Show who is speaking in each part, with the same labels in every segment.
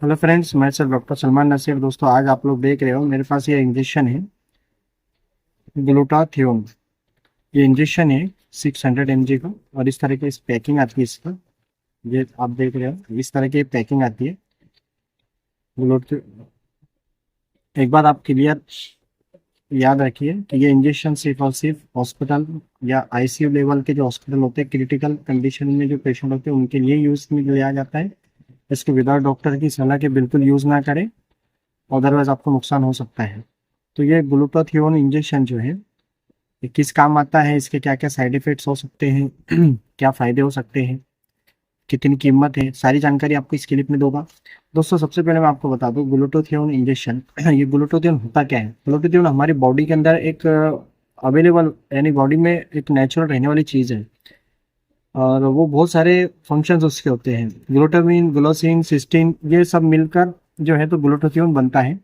Speaker 1: Hello friends, मैं sir doctor Salman Naseer. दोस्तों, आज आप लोग देख रहे हो मेरे पास ये इंजेक्शन है ग्लूटाथियोन। ये इंजेक्शन है 600 mg का, और इस तरह की इस पैकिंग आती है इसका। ये आप देख रहे हो, इस तरह की पैकिंग आती है ग्लूट। एक बात आप क्लियर याद रखिए कि ये इंजेक्शन सिर्फ और सिर्फ हॉस्पिटल या आईसीयू लेवल के जो हॉस्पिटल होते हैं, क्रिटिकल कंडीशन में जो पेशेंट होते हैं उनके लिए यूज में लिया जाता है। इसको विदाउट डॉक्टर की सलाह के बिल्कुल यूज ना करें, अदरवाइज आपको नुकसान हो सकता है। तो ये ग्लूटाथियोन इंजेक्शन जो है, ये किस काम आता है, इसके क्या क्या साइड इफेक्ट्स हो सकते हैं क्या फायदे हो सकते हैं, कितनी कीमत है, सारी जानकारी आपको इस क्लिप में दूंगा। दोस्तों, सबसे पहले मैं आपको बता दूं ग्लूटाथियोन इंजेक्शन ये ग्लूटाथियोन होता क्या है। ग्लूटाथियोन हमारी बॉडी के अंदर एक अवेलेबल, यानी बॉडी में एक नेचुरल रहने वाली चीज़ है, और वो बहुत सारे फंक्शंस उसके होते हैं। ग्लूटामिन, ग्लोसिन, सिस्टीन, ये सब मिलकर जो है तो ग्लूटाथियोन बनता है।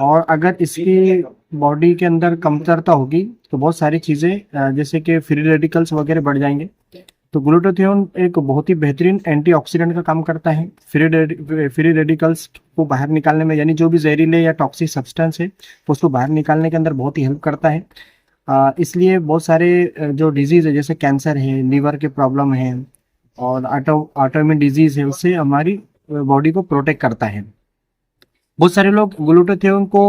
Speaker 1: और अगर इसकी बॉडी के अंदर कमतरता होगी तो बहुत सारी चीज़ें जैसे कि फ्री रेडिकल्स वगैरह बढ़ जाएंगे। तो ग्लूटाथियोन एक बहुत ही बेहतरीन एंटीऑक्सीडेंट का काम करता है फ्री रेडिकल्स को बाहर निकालने में, यानी जो भी जहरीले या टॉक्सिक सब्सटेंस है उसको बाहर निकालने के अंदर बहुत ही हेल्प करता है। इसलिए बहुत सारे जो डिजीज़ है जैसे कैंसर है, लीवर के प्रॉब्लम है, और ऑटोइम्यून डिजीज़ है, उससे हमारी बॉडी को प्रोटेक्ट करता है। बहुत सारे लोग ग्लूटाथियोन को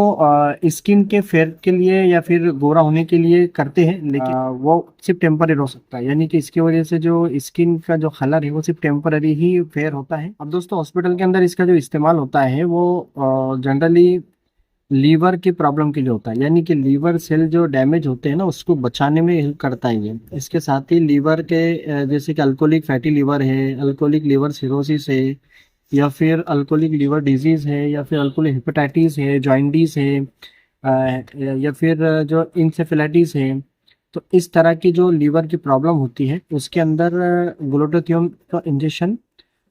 Speaker 1: स्किन के फेयर के लिए या फिर गोरा होने के लिए करते हैं, लेकिन वो सिर्फ टेम्पररी हो सकता है, यानी कि इसकी वजह से जो स्किन का जो कलर है वो सिर्फ टेम्पररी ही फेयर होता है। अब दोस्तों, हॉस्पिटल के अंदर इसका जो इस्तेमाल होता है वो जनरली लीवर की प्रॉब्लम के लिए होता है, यानी कि लीवर सेल जो डैमेज होते हैं ना उसको बचाने में हेल्प करता है ये। इसके साथ ही लीवर के जैसे कि अल्कोहलिक फैटी लीवर है, अल्कोहलिक लीवर सिरोसिस है, या फिर अल्कोहलिक लीवर डिजीज है, या फिर अल्कोहलिक हेपेटाइटिस है, जॉइंडिस है, या फिर जो इंसेफेलाइटिस है। तो इस तरह की जो लीवर की प्रॉब्लम होती है उसके अंदर ग्लूटाथियोन का इंजेक्शन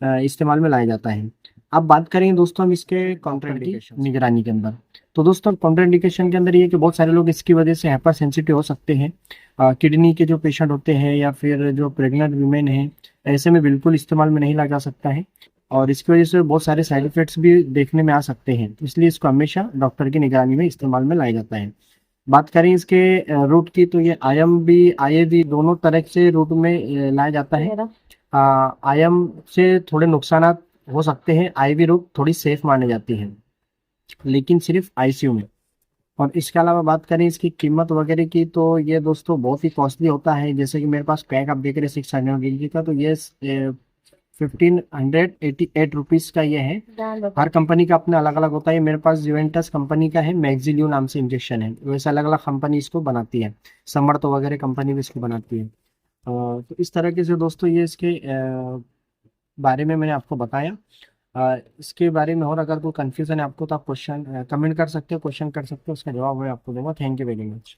Speaker 1: इस्तेमाल में लाया जाता है। अब बात करेंगे दोस्तों हम इसके कॉन्ट्राइंडिकेशन निगरानी के अंदर। तो दोस्तों, कॉन्ट्राइंडिकेशन के अंदर ये कि बहुत सारे लोग इसकी वजह से हाइपर सेंसिटिव हो सकते हैं। किडनी के जो पेशेंट होते हैं या फिर जो प्रेग्नेंट वीमेन हैं, ऐसे में बिल्कुल इस्तेमाल में नहीं लाया जा सकता है, और इसकी वजह से बहुत सारे साइड इफेक्ट्स भी देखने में आ सकते हैं। इसलिए इसको हमेशा डॉक्टर की निगरानी में इस्तेमाल में लाया जाता है। बात करें इसके रूट की, तो ये आयम भी आईएवी दोनों तरह से रूट में लाया जाता है। आयम से थोड़े नुकसान हो सकते हैं, आईवी रूट थोड़ी सेफ मानी जाती है, लेकिन सिर्फ आईसीयू में। और इसके अलावा बात करें इसकी कीमत वगैरह की, तो ये दोस्तों बहुत ही कॉस्टली होता है। जैसे कि मेरे पास पैक आप देख रहे हैं 600 mg का, तो ये 1588 रुपीज़ का ये है। हर कंपनी का अपना अलग अलग होता है। मेरे पास जुवेंटस कंपनी का है, मैक्सिलियो नाम से इंजेक्शन है। वैसे अलग अलग कंपनी इसको बनाती है, समर्थ वगैरह कंपनी भी इसको बनाती है। तो इस तरीके से दोस्तों ये इसके बारे में मैंने आपको बताया। इसके बारे में और अगर कोई कन्फ्यूज़न है आपको तो आप क्वेश्चन कमेंट कर सकते हो, क्वेश्चन कर सकते हो, उसका जवाब मैं आपको दूंगा। Thank you very much.